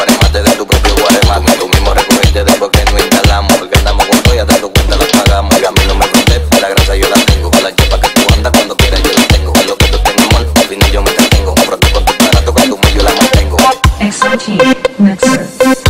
guaremate de tu propio guaremate. Tú mismo recogiste después que no instalamos. Porque andamos con todo, ya te das cuenta, la pagamos. Y a mí no me protege, la grasa yo la tengo. Con la chepa que tú andas, cuando quieras yo la tengo. A lo que tú tengas amor, al final yo me entretengo. Pronto con tu aparato, con tu medio la mantengo. XRT Mixer.